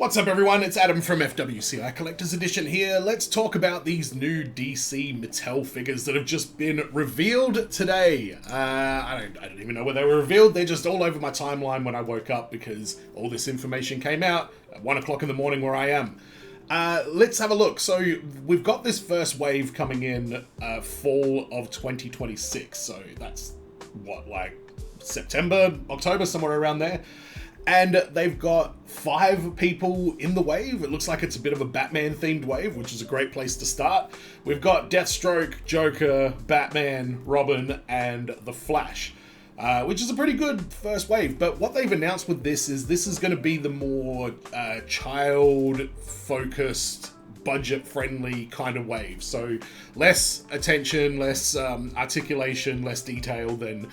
What's up everyone, it's Adam from FWCI Collector's Edition here. Let's talk about these new DC Mattel figures that have just been revealed today. I don't even know where they were revealed, they're just all over my timeline when I woke up because all this information came out at 1 o'clock in the morning where I am. Let's have a look. So we've got this first wave coming in fall of 2026, so that's what, like September, October, somewhere around there. And they've got 5 people in the wave. It looks like it's a bit of a Batman-themed wave, which is a great place to start. We've got Deathstroke, Joker, Batman, Robin, and The Flash, which is a pretty good first wave. But what they've announced with this is going to be the more child-focused, budget-friendly kind of wave. So less attention, less articulation, less detail than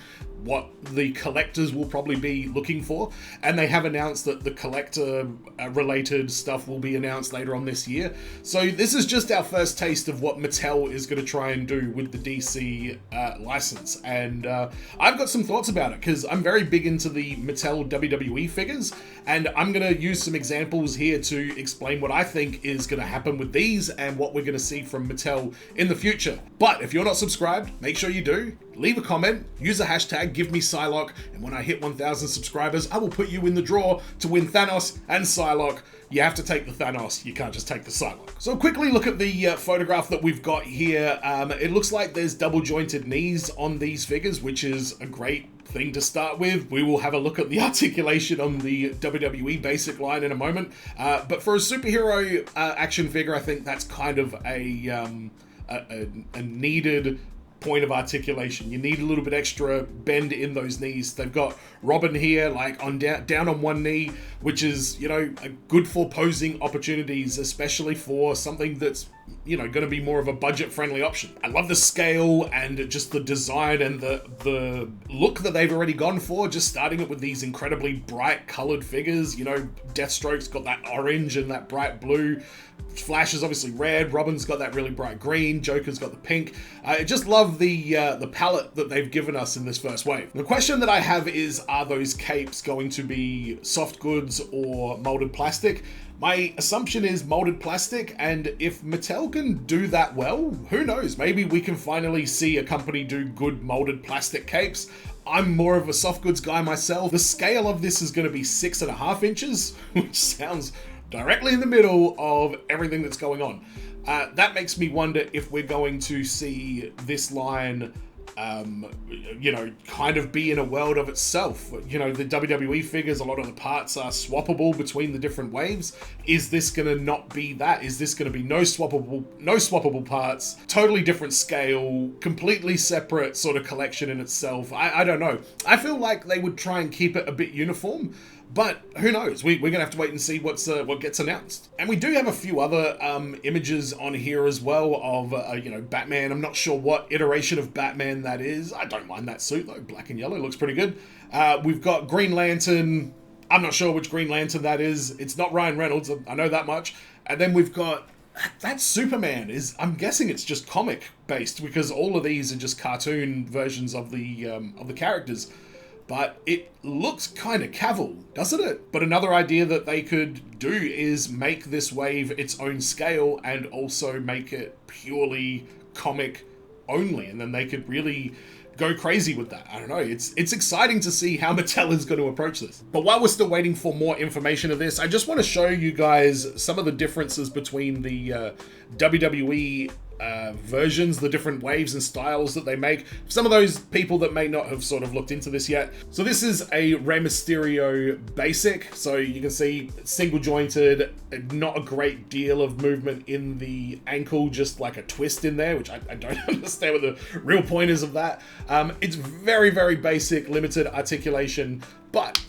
what the collectors will probably be looking for. And they have announced that the collector related stuff will be announced later on this year. So this is just our first taste of what Mattel is going to try and do with the DC license. And I've got some thoughts about it because I'm very big into the Mattel WWE figures, and I'm going to use some examples here to explain what I think is going to happen with these and what we're going to see from Mattel in the future. But if you're not subscribed, make sure you do. Leave a comment, use a hashtag, give me Psylocke, and when I hit 1,000 subscribers, I will put you in the draw to win Thanos and Psylocke. You have to take the Thanos, you can't just take the Psylocke. So quickly look at the photograph that we've got here. It looks like there's double jointed knees on these figures, which is a great thing to start with. We will have a look at the articulation on the WWE basic line in a moment. But for a superhero action figure, I think that's kind of a needed point of articulation. You need a little bit extra bend in those knees. They've got Robin here, like on down on one knee, which is, you know, good for posing opportunities, especially for something that's, you know, going to be more of a budget-friendly option. I love the scale and just the design and the look that they've already gone for, just starting it with these incredibly bright colored figures. You know, Deathstroke's got that orange and that bright blue. Flash is obviously red, Robin's got that really bright green, Joker's got the pink. I just love the palette that they've given us in this first wave. The question that I have is, are those capes going to be soft goods or molded plastic? My assumption is molded plastic, and if Mattel can do that well, who knows? Maybe we can finally see a company do good molded plastic capes. I'm more of a soft goods guy myself. The scale of this is going to be 6.5 inches, which sounds directly in the middle of everything that's going on. That makes me wonder if we're going to see this line, you know, kind of be in a world of itself. You know, the WWE figures, a lot of the parts are swappable between the different waves. Is this going to not be that? Is this going to be no swappable parts, totally different scale, completely separate sort of collection in itself? I don't know. I feel like they would try and keep it a bit uniform, but who knows? We're going to have to wait and see what gets announced. And we do have a few other images on here as well of, you know, Batman. I'm not sure what iteration of Batman that is. I don't mind that suit though. Black and yellow looks pretty good. We've got Green Lantern. I'm not sure which Green Lantern that is. It's not Ryan Reynolds. I know that much. And then we've got that Superman I'm guessing it's just comic based because all of these are just cartoon versions of the characters. But it looks kind of Cavill, doesn't it? But another idea that they could do is make this wave its own scale and also make it purely comic only. And then they could really go crazy with that. I don't know. It's exciting to see how Mattel is going to approach this. But while we're still waiting for more information of this, I just want to show you guys some of the differences between the WWE versions, the different waves and styles that they make. Some of those people that may not have sort of looked into this yet. So this is a Rey Mysterio basic. So you can see single jointed, not a great deal of movement in the ankle, just like a twist in there, which I don't understand what the real point is of that. It's very, very basic, limited articulation, but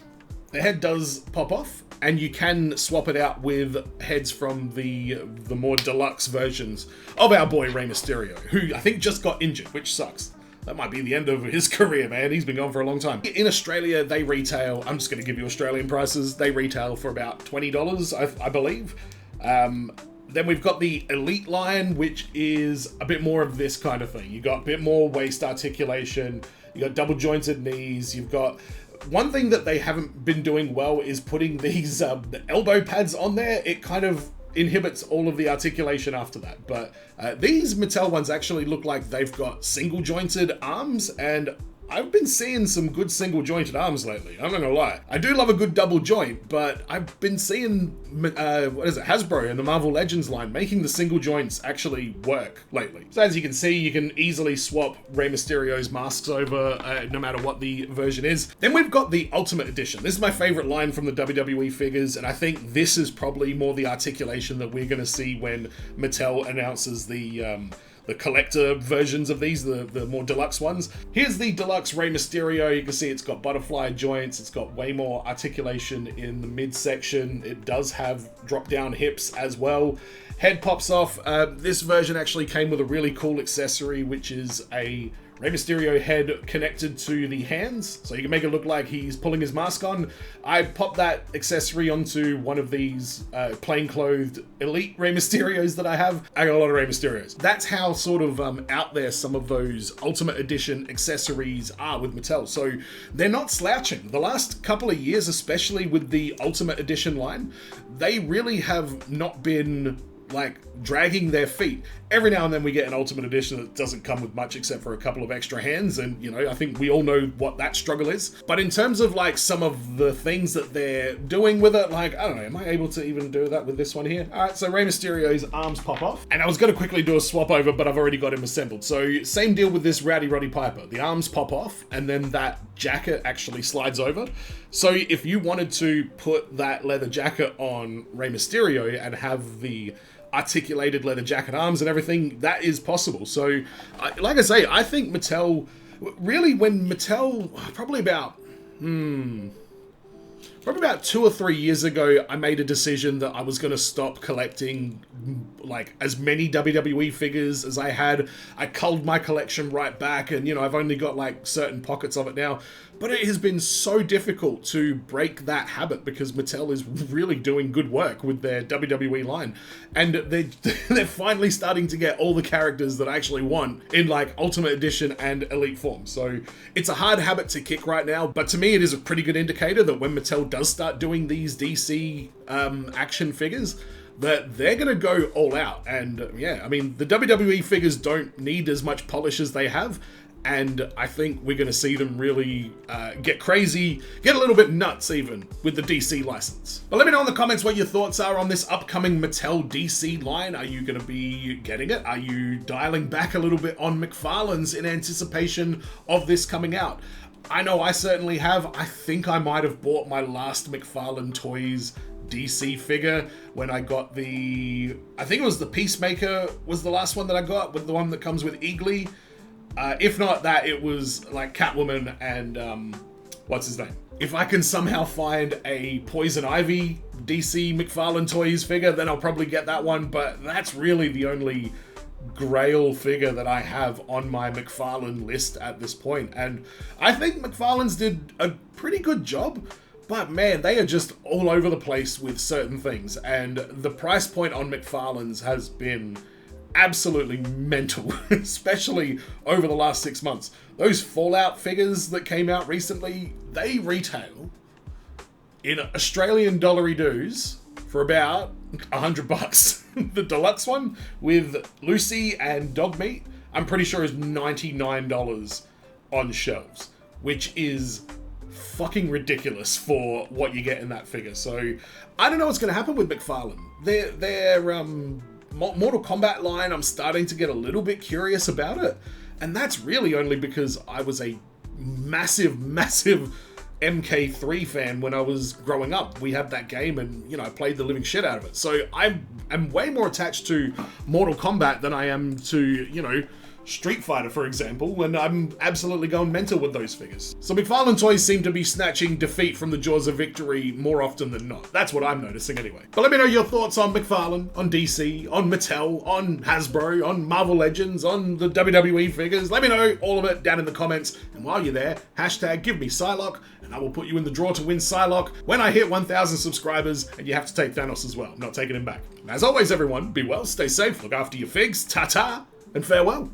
the head does pop off. And you can swap it out with heads from the more deluxe versions of our boy Rey Mysterio, who I think just got injured, which sucks. That might be the end of his career, man. He's been gone for a long time. In Australia, they retail, I'm just going to give you Australian prices, they retail for about $20, I believe. Then we've got the Elite line, which is a bit more of this kind of thing. You've got a bit more waist articulation, you've got double jointed knees, you've got one thing that they haven't been doing well is putting these elbow pads on there. It kind of inhibits all of the articulation after that. But these Mattel ones actually look like they've got single jointed arms, and I've been seeing some good single jointed arms lately. I'm not gonna lie. I do love a good double joint, but I've been seeing, Hasbro and the Marvel Legends line making the single joints actually work lately. So as you can see, you can easily swap Rey Mysterio's masks over no matter what the version is. Then we've got the Ultimate Edition. This is my favorite line from the WWE figures, and I think this is probably more the articulation that we're gonna see when Mattel announces the collector versions of these, the more deluxe ones. Here's the deluxe Rey Mysterio. You can see it's got butterfly joints. It's got way more articulation in the midsection. It does have drop-down hips as well. Head pops off. This version actually came with a really cool accessory, which is a Rey Mysterio head connected to the hands, so you can make it look like he's pulling his mask on. I popped that accessory onto one of these plain-clothed Elite Rey Mysterios that I have. I got a lot of Rey Mysterios. That's how sort of out there some of those Ultimate Edition accessories are with Mattel. So they're not slouching. The last couple of years, especially with the Ultimate Edition line, they really have not been like dragging their feet. Every now and then we get an Ultimate Edition that doesn't come with much except for a couple of extra hands, and you know, I think we all know what that struggle is. But in terms of like some of the things that they're doing with it, like, I don't know, am I able to even do that with this one here? Alright, so Rey Mysterio's arms pop off, and I was going to quickly do a swap over, but I've already got him assembled. So same deal with this Rowdy Roddy Piper. The arms pop off, and then that jacket actually slides over. So if you wanted to put that leather jacket on Rey Mysterio and have the articulated leather jacket arms and everything, that is possible. So like I say, I think Mattel, really when Mattel, probably about 2 or 3 years ago, I made a decision that I was going to stop collecting like as many WWE figures as I had. I culled my collection right back, and you know, I've only got like certain pockets of it now. But it has been so difficult to break that habit because Mattel is really doing good work with their WWE line. And they're finally starting to get all the characters that I actually want in like Ultimate Edition and Elite form. So it's a hard habit to kick right now, but to me it is a pretty good indicator that when Mattel does start doing these DC action figures, that they're going to go all out. And yeah, I mean, the WWE figures don't need as much polish as they have. And I think we're going to see them really get crazy, get a little bit nuts even with the DC license. But let me know in the comments what your thoughts are on this upcoming Mattel DC line. Are you going to be getting it? Are you dialing back a little bit on McFarlane's in anticipation of this coming out? I know I certainly have. I think I might have bought my last McFarlane Toys DC figure when I got I think it was the Peacemaker was the last one that I got, with the one that comes with Eagly. If not that, it was like Catwoman and what's his name? If I can somehow find a Poison Ivy DC McFarlane Toys figure, then I'll probably get that one, but that's really the only grail figure that I have on my McFarlane list at this point. And I think McFarlane's did a pretty good job, but man, they are just all over the place with certain things, and the price point on McFarlane's has been absolutely mental, especially over the last 6 months. Those Fallout figures that came out recently, they retail in Australian dollary dues for about $100. The deluxe one with Lucy and dog meat, I'm pretty sure is $99 on shelves, which is fucking ridiculous for what you get in that figure. So I don't know what's going to happen with McFarlane. Their Mortal Kombat line, I'm starting to get a little bit curious about it, and that's really only because I was a massive MK3 fan when I was growing up. We had that game, and you know, I played the living shit out of it. So I'm way more attached to Mortal Kombat than I am to, you know, Street Fighter, for example, and I'm absolutely going mental with those figures. So McFarlane Toys seem to be snatching defeat from the jaws of victory more often than not. That's what I'm noticing anyway. But let me know your thoughts on McFarlane, on DC, on Mattel, on Hasbro, on Marvel Legends, on the WWE figures. Let me know all of it down in the comments. And while you're there, hashtag give me Psylocke, and I will put you in the draw to win Psylocke when I hit 1,000 subscribers, and you have to take Thanos as well. I'm not taking him back. And as always, everyone, be well, stay safe, look after your figs, ta-ta, and farewell.